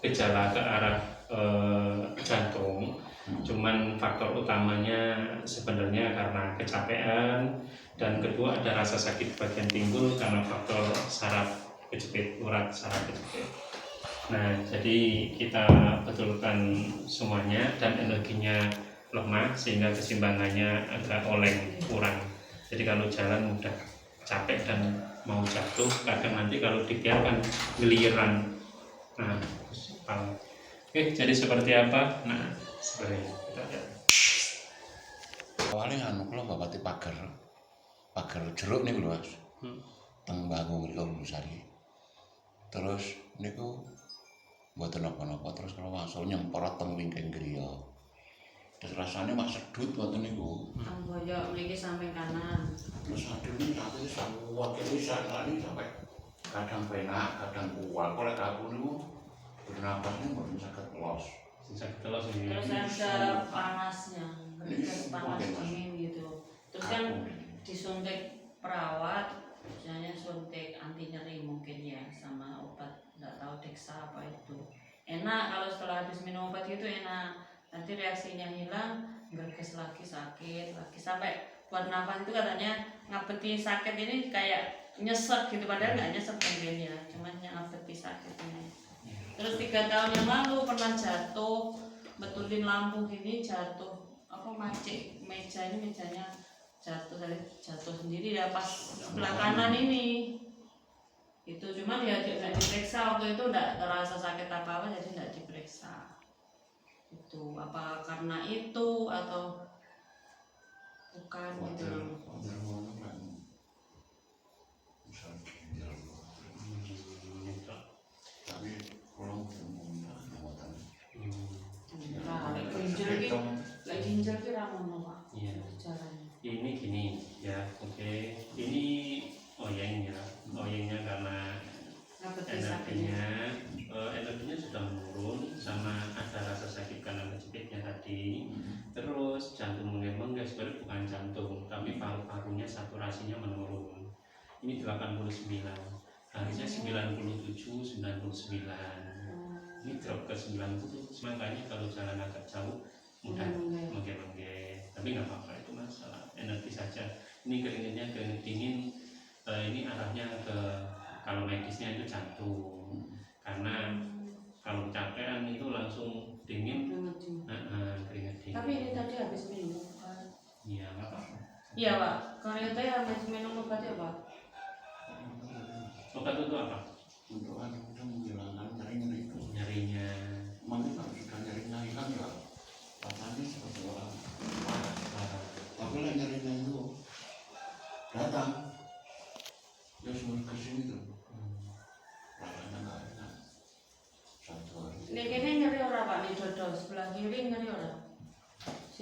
gejala ke arah jantung. Cuman faktor utamanya sebenarnya karena kecapean, dan kedua ada rasa sakit bagian pinggul karena faktor saraf kejepit, urat saraf kejepit. Nah, jadi kita betulkan semuanya dan energinya lemah sehingga keseimbangannya agak oleng, kurang. Jadi kalau jalan mudah capek dan mau jatuh, kadang nanti kalau dibiarkan geliran. Nah, oke, jadi seperti apa? Nah, seperti itu. Kita lihat. Awalnya kalau bapak pagar jeruk nih Mas. Teng Bangung niku Lusari. Terus niku mboten napa-napa, terus kalau wangsul nyemprot teng wingking griya. Terus rasanya mak sedut mboten niku. Boyok mriki samping kanan. Terus aduh ini tapi kuat ini sampai kadang penak, kadang kuat. Kalau aku niku bernapasnya mboten saged los. Terus ada panasnya, panas dingin gitu. Terus kan disuntik perawat, misalnya suntik anti nyeri mungkin ya, sama obat nggak tahu Dexa apa itu. Enak kalau setelah habis minum obat itu enak. Nanti reaksinya hilang, gerges lagi sakit lagi, sampai buat nafas itu katanya ngabeti sakit ini kayak nyesek gitu, padahal nggak nyesek mungkin ya, cuman yang ngabeti sakit ini. Terus 3 tahun yang lalu pernah jatuh, betulin lampu gini jatuh, apa macet meja ini, mejanya jatuh sendiri ya pas sebelah kanan ini. Itu cuma dia nggak diperiksa waktu itu, nggak terasa sakit apa-apa, jadi nggak diperiksa. Itu apa karena itu atau bukan gitu. Ini gini ya, oke. Ini oyengnya karena energinya sudah menurun, sama ada rasa sakit karena kejepitnya tadi. Terus jantung menggema, sebenarnya bukan jantung, tapi paru-parunya saturasinya menurun. Ini 89, harusnya 97, 99. Ini drop ke 90, makanya kalau jalan agak jauh mudah mengge-mengge. Tapi nggak apa-apa, itu masalah energi saja. Ini keringetnya keringet dingin, ini arahnya ke, kalau medisnya itu jantung. Karena kalau capean itu langsung dingin, keringet dingin. Tapi ini tadi habis minum kan? Iya, nggak apa-apa. Iya Pak, keringetnya habis minum obat ya Pak? Obat itu apa? Untuk menghilangkan Nyerinya. Mungkin kalau sudah nyerinya hilang ya rasanya seperti orang parah. Tapi lah nyerinya itu datang ya suruh kesini tuh, rasanya nggak enak. Satu hari Ini nyeri orang Pak, nih dodo sebelah kiri nyeri orang.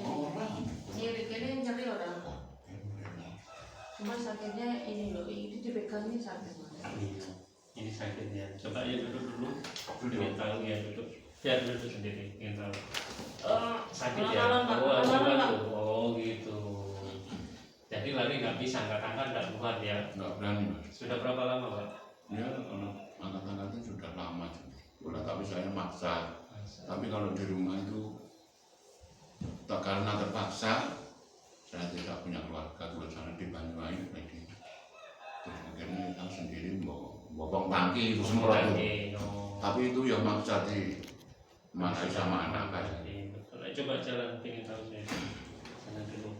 orang Kiri nyeri orang. Cuma sakitnya ini loh, ini dipegang ini sakit Mas. Ini sakit ya. Coba ya duduk dulu. Ingin tahu ya, duduk. Ya duduk sendiri. Ingin tahu. Sakit ya. Oh gitu. Jadi lari nggak bisa, angkat-angkat nggak kuat ya. nggak berani Mas. Sudah berapa lama Pak? Ya kalau angkat-angkatnya sudah lama sudah, tapi saya maksa. Tapi kalau di rumah itu tak karena terpaksa, saya tidak punya keluarga, kebetulan di Banyuwangi lagi. Terus akhirnya kita sendiri bobong tangki itu semua itu. Tapi itu ya maksa di masih sama anak kan. Betul. Coba jalan, ingin tahu saya. Jalan dulu.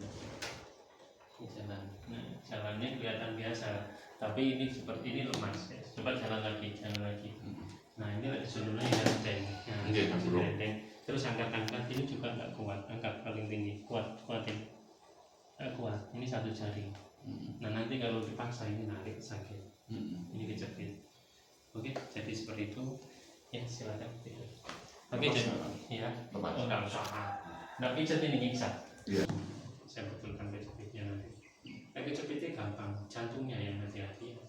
Jalan. Nah, jalannya kelihatan biasa, tapi ini seperti ini lemas. Coba jalan lagi. Nah ini sebelumnya renteng. Terus angkat-angkat ini juga nggak kuat, angkat paling tinggi, kuatin. Kuat. Ini 1 jari. Nah nanti kalau dipaksa ini narik sakit. Ini kejepit. Oke, jadi seperti itu. Ya silakan tidur. Oke, jadi ya. Nggak usah. Nggak pijat ini nyiksa. Iya. Saya betulkan kejepitnya nanti. Kejepitnya gampang, jantungnya yang hati-hati.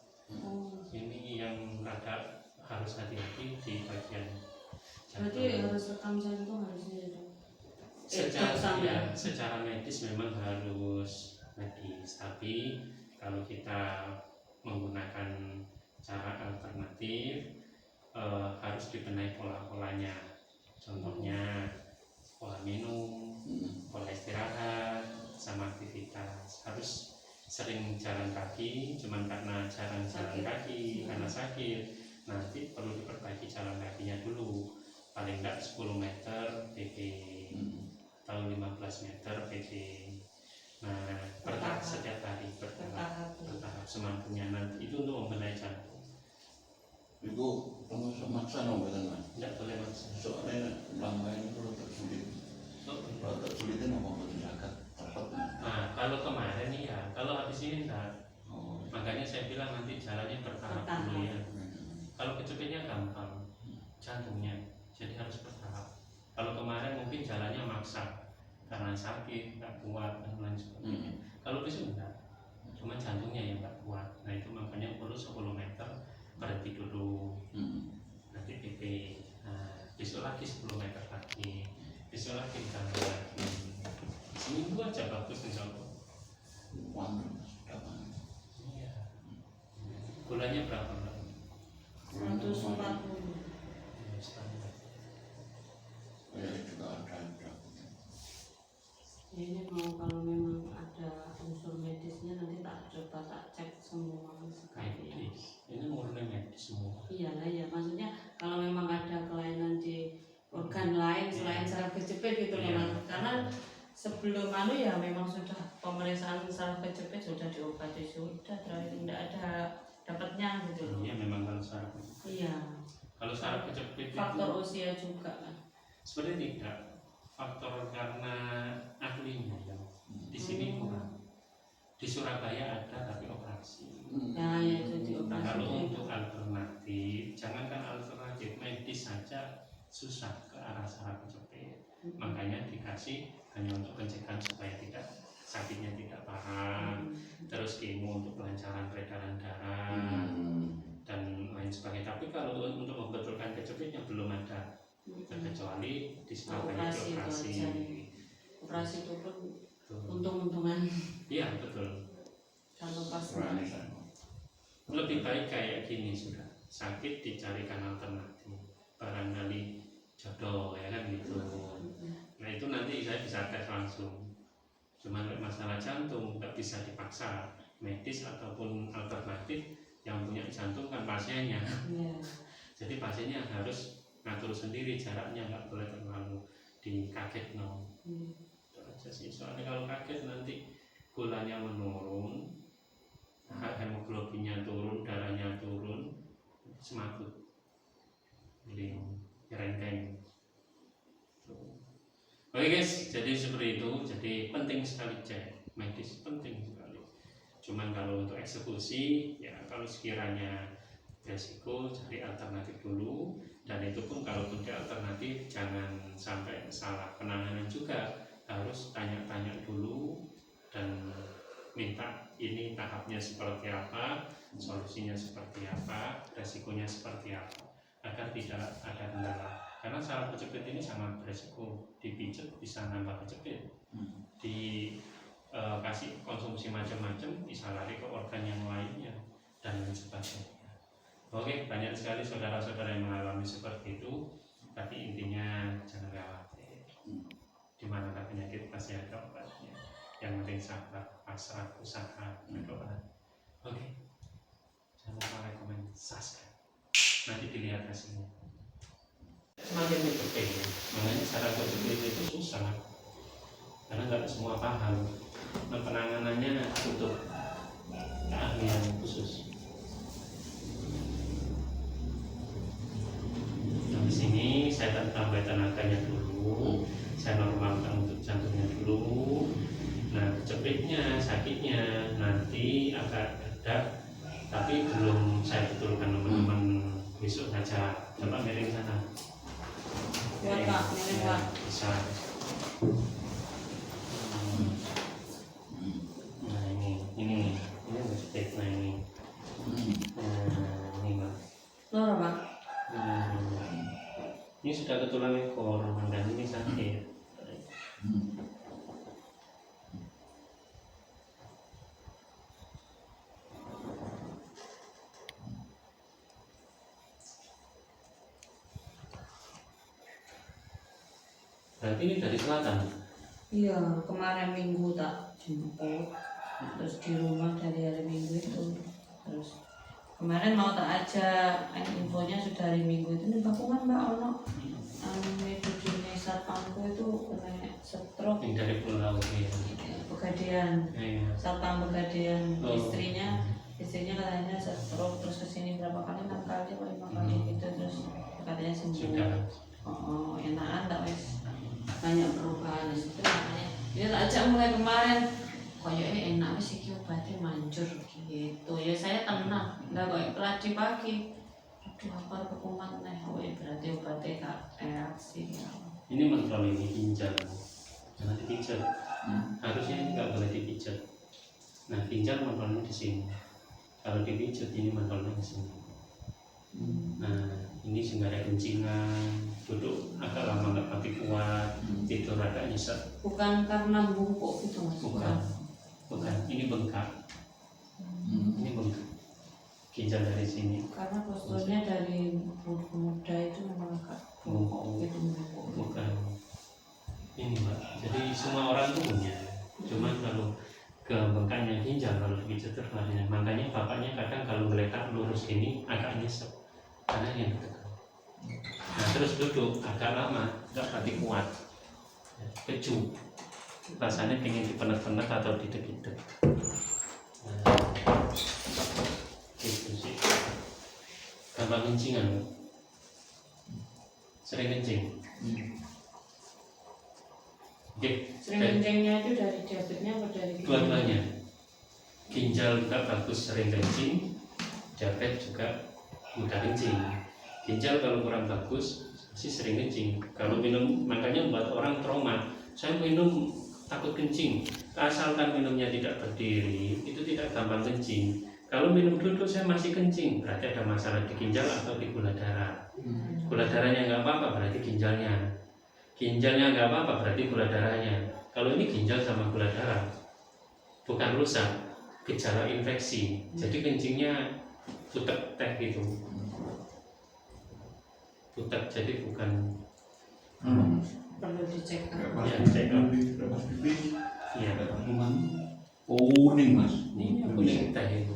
Ini yang rada harus hati-hati di bagian jantung. Berarti harus rekam jantung harusnya ya? Secara medis memang harus medis, tapi kalau kita menggunakan cara alternatif harus dibenahi pola-polanya. Contohnya pola minum, pola istirahat, sama aktivitas. Harus sering jalan kaki, cuman karena jalan kaki karena sakit, nanti perlu diperbaiki jalan kakinya dulu. Paling enggak 10 meter PP atau 15 meter PP. Nah, bertahap setiap hari, bertahap semampunya. Nanti itu untuk membenahi jantung. Itu termasuk maksa betul kan? Tidak boleh maksa. Soalnya lama ini kalau tersulit, kalau tersulitin apa betul zakat tetap. Nah, kalau kemarin nih ya, kalau habis ini enggak. Makanya saya bilang nanti jalannya bertahap dulu ya. Kalau kejepitnya gampang, jantungnya, jadi harus bertahap. Kalau kemarin mungkin jalannya maksa karena sakit, nggak kuat dan lain sebagainya. Kalau besok enggak, cuma jantungnya yang nggak kuat. Nah itu makanya perlu 10 meter berhenti dulu, nanti PP. Nah, besok lagi 10 meter lagi, besok lagi jalan lagi. Seminggu aja bagus insya Allah. Iya. Gulanya berapa Mbak? 140. Ya, standar. Juga ada. Ini mau kalau memang ada unsur medisnya nanti tak cek semua sekali. Medis. Ini murni medis semua. Iyalah ya, maksudnya kalau memang ada kelainan di organ lain selain saraf kejepit gitu loh Mas. Karena sebelum ya memang sudah pemeriksaan saraf kejepit sudah diobati sudah, tidak ada dapatnya gitu loh. Iya memang kalau saraf. Iya. Kalau saraf kejepit Faktor itu usia juga kan. sebenarnya tidak. Faktor karena ahlinya ya. Di sini kurang. Di Surabaya ada tapi operasi. Ya itu dioperasi. Nah, kalau untuk alternatif, jangankan alternatif medis saja susah ke arah saraf kejepit. Makanya dikasih hanya untuk pencegahan supaya tidak sakitnya tidak parah. Terus kemo untuk kelancaran peredaran darah dan lain sebagainya. Tapi kalau untuk membetulkan kejepitnya belum ada. Kecuali di Surabaya operasi. Operasi itu pun untung-untungan. Iya betul. Kalau pas Lebih baik kayak gini sudah. Sakit dicarikan alternatif. Barangkali jodoh ya kan gitu. Nah itu nanti saya bisa tes langsung. Cuman masalah jantung nggak bisa dipaksa. Medis ataupun alternatif yang punya jantung kan pasiennya. Jadi pasiennya harus ngatur sendiri jaraknya, nggak boleh terlalu dikaget itu aja sih. Soalnya kalau kaget nanti gulanya menurun, hemoglobinnya turun, darahnya turun, semaput, jadi rengkeng. Oke guys, jadi seperti itu. Jadi penting sekali cek medis, penting sekali. Cuman kalau untuk eksekusi ya kalau sekiranya resiko cari alternatif dulu. Dan itu pun kalaupun di alternatif jangan sampai salah penanganan juga, harus tanya-tanya dulu dan minta ini tahapnya seperti apa, solusinya seperti apa, resikonya seperti apa, agar tidak ada kendala. Karena saraf kejepit ini sangat beresiko, dipijat bisa nambah kejepit, kasih konsumsi macam-macam bisa lari ke organ yang lainnya dan lain sebagainya. Oke, banyak sekali saudara-saudara yang mengalami seperti itu, tapi intinya jangan khawatir. Di mana penyakit pasti ada obatnya. Yang penting sabar, pasrah, usaha, berdoa. Oke, jangan lupa rekomen, subscribe. Nanti dilihat hasilnya. Semakin detail, makanya cara kejepit itu susah, karena nggak semua paham. Dan penanganannya butuh keahlian khusus. Di sini saya tambah tenaganya dulu, saya normalkan untuk jantungnya dulu. Nah kejepitnya, sakitnya nanti akan ada, tapi belum saya betulkan teman-teman, besok saja. Coba miring sana. Ya Pak, miring Pak. Bisa. Nah ini kejepit, nah ini. Nah ini Pak. Loro Pak. Ini sudah ke tulang ekor dan ini sakit. Berarti ini dari selatan. Iya, kemarin minggu tak jemput, terus di rumah dari hari minggu itu. Terus kemarin mau tak ajak, infonya sudah hari minggu itu nih bakungan mbak ono cucunya satpamku itu kena stroke Yang dari pulau ya. Pegadaian, Iya. satpam Pegadaian, Oh. istrinya katanya stroke terus kesini berapa kali, 6 kali atau 5 kali gitu, terus katanya sembuh. Sudah. Oh, enakan tak wes banyak perubahan di situ, makanya dia tak ajak mulai kemarin kayaknya enak wes iki obatnya manjur gitu ya, saya tenang nggak kayak keladi pagi aduh apa kekumat nih, oh ya berarti obatnya gak reaksi ya. Ini mental ini ginjal. Jangan dipijat. Harusnya ini nggak boleh dipijat. Nah, ginjal mentalnya di sini. Kalau dipijat ini mentalnya di sini. Nah, ini sehingga ada kencingan, duduk agak lama nggak pakai kuat, tidur agak nyesek. Bukan karena bungkuk gitu mas? Bukan, ini bengkak. Ini bengkak. Ginjal dari sini. Karena posturnya dari muda itu memang agak bungkuk gitu, bungkuk. Bukan. Ini mbak. Jadi semua orang tuh punya. Cuman kalau ke bengkaknya ginjal kalau dipijat terlalu, makanya bapaknya kadang kalau meletak lurus ini agak nyesek. Karena yang ditekan. Nah terus duduk agak lama, nggak pati kuat, keju, rasanya pengen dipenet-penet atau didek-dek. Nah, gitu sih. Gampang kencingan, sering kencing. Oke, Sering kencingnya itu dari diabetesnya atau dari dua-duanya. Ginjal juga bagus sering kencing, diabetes juga mudah kencing. Ginjal kalau kurang bagus sih sering kencing. Kalau minum, makanya buat orang trauma, saya minum takut kencing, asalkan minumnya tidak berdiri itu tidak gampang kencing. Kalau minum duduk saya masih kencing, berarti ada masalah di ginjal atau di gula darah. Gula darahnya nggak apa-apa, berarti ginjalnya. Ginjalnya nggak apa-apa, berarti gula darahnya. Kalau ini ginjal sama gula darah bukan rusak, gejala infeksi. Jadi kencingnya putek teh gitu, putek, jadi bukan perlu dicek. ya cek up. Iya, Kuning mas. ini kuning teh itu.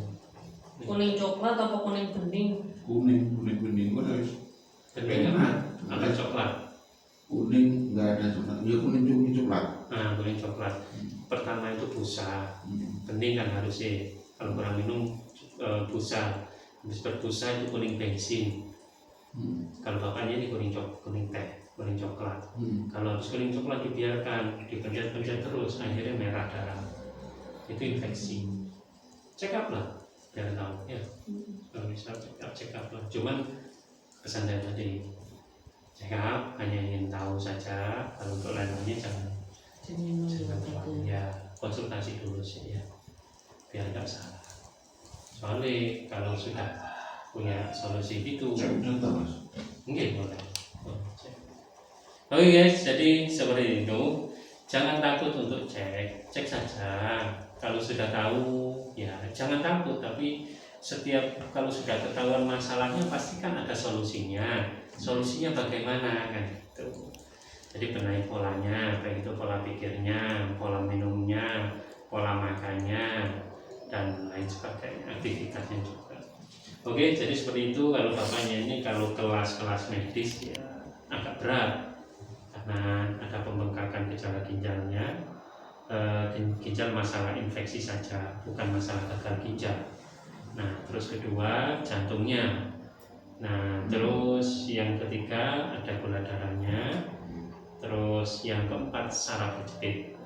Kuning coklat apa kuning bening? Kuning bening guys. Bening apa coklat? Kuning nggak ada coklat. Ya kuning coklat. Nah, kuning coklat. Pertama itu busa, bening kan harusnya. Kalau kurang minum busa, habis berbusa itu kuning bensin. Kalau bapaknya ini kuning teh, kuning coklat. Kalau habis kuning coklat dibiarkan, dipencet-pencet terus, akhirnya merah darah. Itu infeksi. Check up lah, biar tahu ya. Kalau bisa check up lah. Cuman pesan saya tadi, check up hanya ingin tahu saja. Kalau untuk lainnya jangan ya konsultasi dulu sih ya, biar nggak salah. Soalnya kalau sudah punya solusi itu, mungkin boleh. Oke guys, jadi seperti itu. Jangan takut untuk cek saja. Kalau sudah tahu, ya jangan takut. Tapi setiap kalau sudah ketahuan masalahnya, pasti kan ada solusinya. Solusinya bagaimana kan? Gitu. Jadi benahi polanya, baik itu pola pikirnya, pola minumnya, pola makannya, dan lain sebagainya, aktivitasnya juga. Oke, jadi seperti itu. Kalau bapaknya ini kalau kelas medis ya agak berat karena ada pembengkakan gejala ginjalnya. Ginjal masalah infeksi saja, bukan masalah gagal ginjal. Nah, terus kedua jantungnya. Nah, terus yang ketiga ada gula darahnya. Terus yang keempat saraf kejepit.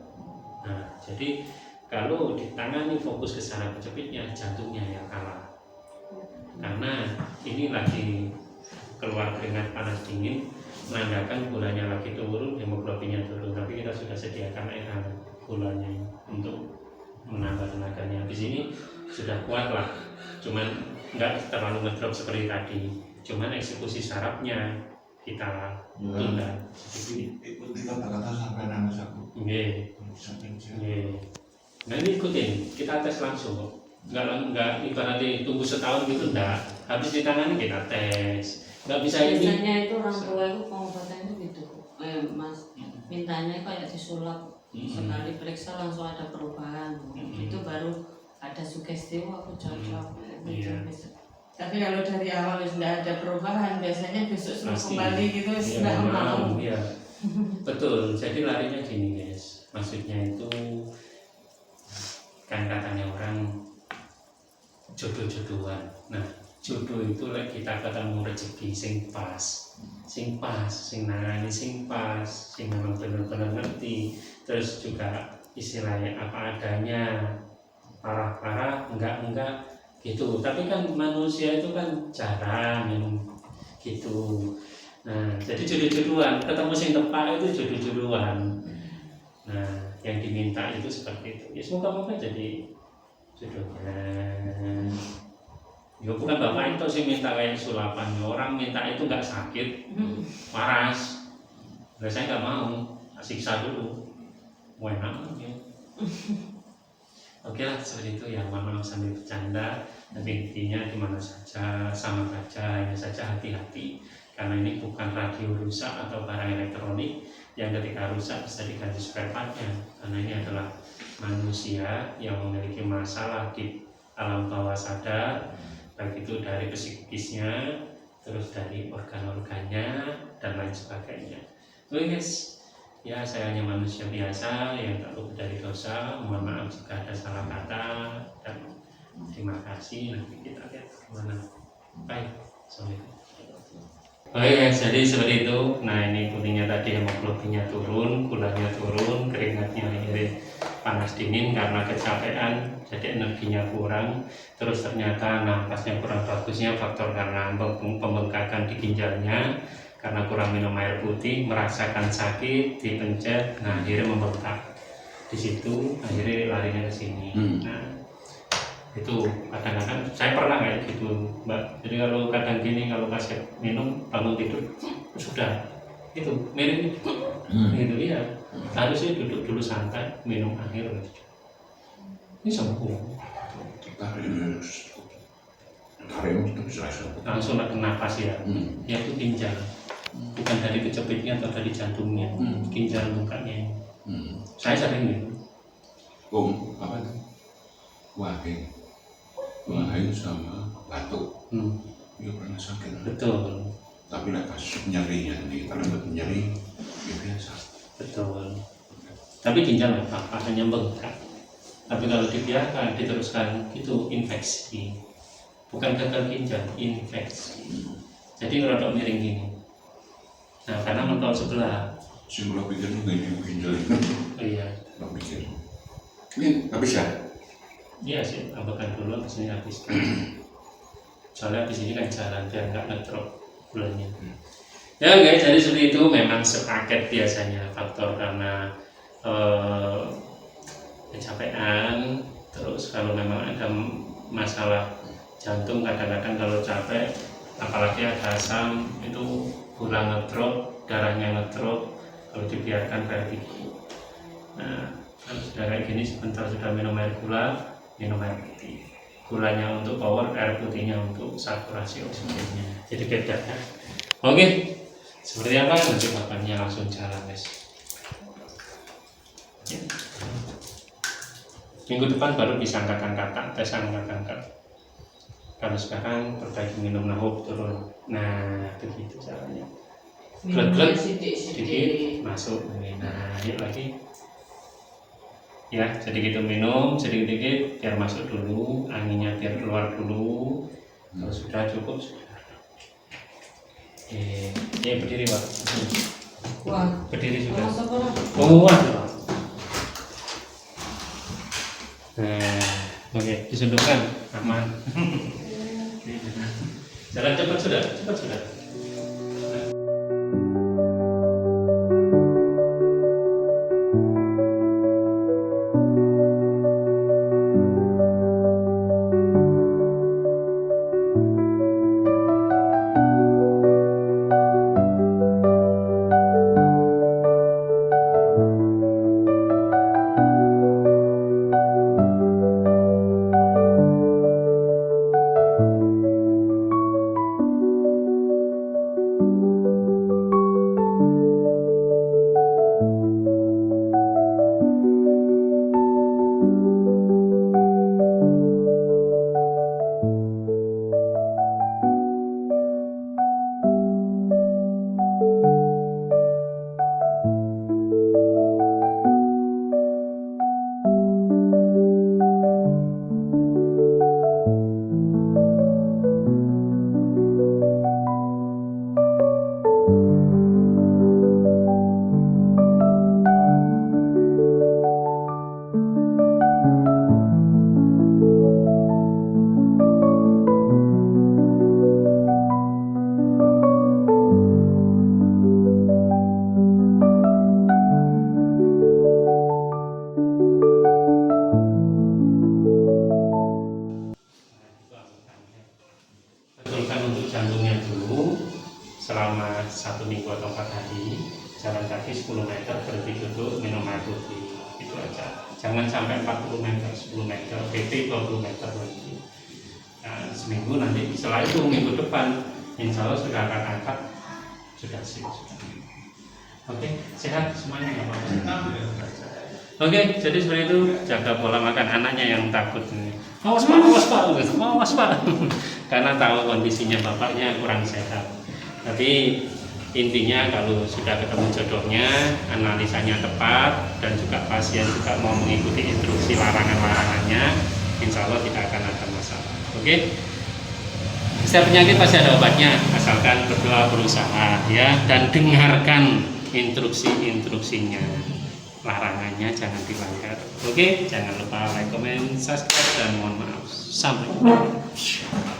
Nah, jadi kalau ditangani fokus ke saraf kejepitnya, jantungnya yang kalah. Karena ini lagi keluar keringat panas dingin, menandakan gulanya lagi turun, hemoglobinnya turun. Tapi kita sudah sediakan air hangat gulanya untuk menambah tenaganya. Di sini sudah kuat lah, cuman nggak terlalu ngedrop seperti tadi. Cuman eksekusi sarafnya kita tunda. Ikuti kata-kata sampai nangis aku. Nggih. Nah ini ikutin, kita tes langsung kok. Nggak ibaratnya tunggu setahun gitu, enggak. Habis ditangani kita tes. Nggak bisa ini. Biasanya itu orang tua itu pengobatan itu gitu, mas. mintanya kayak disulap, sekali periksa langsung ada perubahan, itu baru ada sugesti, oh aku cocok gitu. Iya. Tapi kalau dari awal sudah ada perubahan, biasanya besok suruh Pasti. kembali gitu, Ya, sudah mau. ya. Betul, jadi larinya gini guys, maksudnya itu kan katanya orang jodoh-jodohan. Nah, jodoh itu kita ketemu rezeki sing pas, sing nangani sing pas, sing memang benar-benar ngerti, terus juga istilahnya apa adanya, parah-parah, enggak gitu. Tapi kan manusia itu kan jarang yang gitu. Nah, jadi jodoh-jodohan, ketemu sing tepat itu jodoh-jodohan. Nah, yang diminta itu seperti itu. Ya semoga jadi jodohnya. Ya bukan bapak itu sih minta kayak sulapan. Orang minta itu nggak sakit, waras. Nah, saya nggak mau, siksa dulu. Enak ya. Oke lah, seperti itu ya. Mohon maaf sambil bercanda. Tapi intinya dimana saja, sama saja, hanya saja hati-hati. Karena ini bukan radio rusak atau barang elektronik yang ketika rusak bisa diganti spare partnya. Karena ini adalah manusia yang memiliki masalah di alam bawah sadar, baik itu dari psikisnya, terus dari organ-organnya dan lain sebagainya. Oke guys, ya saya hanya manusia biasa yang tak luput dari dosa. Mohon maaf jika ada salah kata, dan terima kasih. Nanti kita lihat kemana. Baik, assalamualaikum. Oke guys, jadi seperti itu. Nah, ini kuningnya tadi hemoglobinnya turun, gulanya turun, keringatnya akhirnya panas dingin karena kecapean, jadi energinya kurang. Terus ternyata napasnya kurang bagusnya faktor karena pembengkakan di ginjalnya, karena kurang minum air putih, merasakan sakit, dipencet, nah akhirnya membengkak. Di situ akhirnya larinya ke sini. Nah, itu kadang-kadang saya pernah kayak gitu Mbak. Jadi kalau kadang gini, kalau kasih minum bangun tidur sudah itu miring gitu ya, harusnya duduk dulu santai, minum air ini sembuh, langsung ada napas ya. Ya itu ginjal, bukan dari kejepitnya atau dari jantungnya, ginjal bengkaknya. Saya sering gitu. Apa itu? Wahai sama batuk, ya pernah sakit. Betul. Tapi lah kasus nyerinya nih, kalau nyeri ya biasa. Betul. Tapi ginjal nggak apa-apa, hanya bengkak. Tapi kalau dibiarkan, diteruskan itu infeksi. Bukan gagal ginjal, infeksi. Jadi ngerodok miring gini. Nah, karena mentok sebelah. Saya mulai pikir itu gini ginjal itu. Oh iya. Mulai pikir. Ini habis ya? Iya sih, tambahkan dulu habis ini habiskan. Soalnya habis ini kan jalan biar nggak ngedrop gulanya. Ya guys, jadi seperti itu, memang sepaket biasanya faktor karena kecapean. Terus kalau memang ada masalah jantung, kadang-kadang kalau capek, apalagi ada asam, itu gula ngedrop, darahnya ngedrop. Kalau dibiarkan kayak gitu. Nah, kalau sudah kayak gini, sebentar sudah minum air gula, minum air putih. Gulanya untuk power, air putihnya untuk saturasi oksigennya. Jadi beda ya. Oke, seperti apa nanti bapaknya langsung jalan guys. Ya. Minggu depan baru bisa angkat-angkat, tes angkat-angkat. Kalau sekarang perbaiki minum nahuk turun. Nah, begitu caranya. Glek-glek sedikit masuk. Nah, yuk lagi. Ya, jadi gitu minum sedikit-sedikit biar masuk dulu, anginnya biar keluar dulu. Kalau sudah cukup sudah. Ya berdiri Pak. Wah, Berdiri sudah. oh, Wah. Nah, oke, disundukkan aman. Jalan cepat sudah. jalan kaki 10 meter berhenti duduk minum air putih, itu aja. Jangan sampai 40 meter, 10 meter, PT 20 meter berhenti. Nah, seminggu nanti setelah itu minggu depan insya Allah sudah akan angkat, sudah sih. Oke, sehat semuanya nggak apa-apa. Oke, jadi seperti itu, jaga pola makan anaknya yang takut ini. Awas pak, awas pak, awas pak. Karena tahu kondisinya bapaknya kurang sehat. Tapi intinya kalau sudah ketemu jodohnya, analisanya tepat, dan juga pasien juga mau mengikuti instruksi larangan-larangannya, insya Allah tidak akan ada masalah. Oke? Setiap penyakit pasti ada obatnya, asalkan berdoa berusaha ya, dan dengarkan instruksinya. Larangannya jangan dilanggar. Oke, jangan lupa like, comment, subscribe, dan mohon maaf. Sampai jumpa.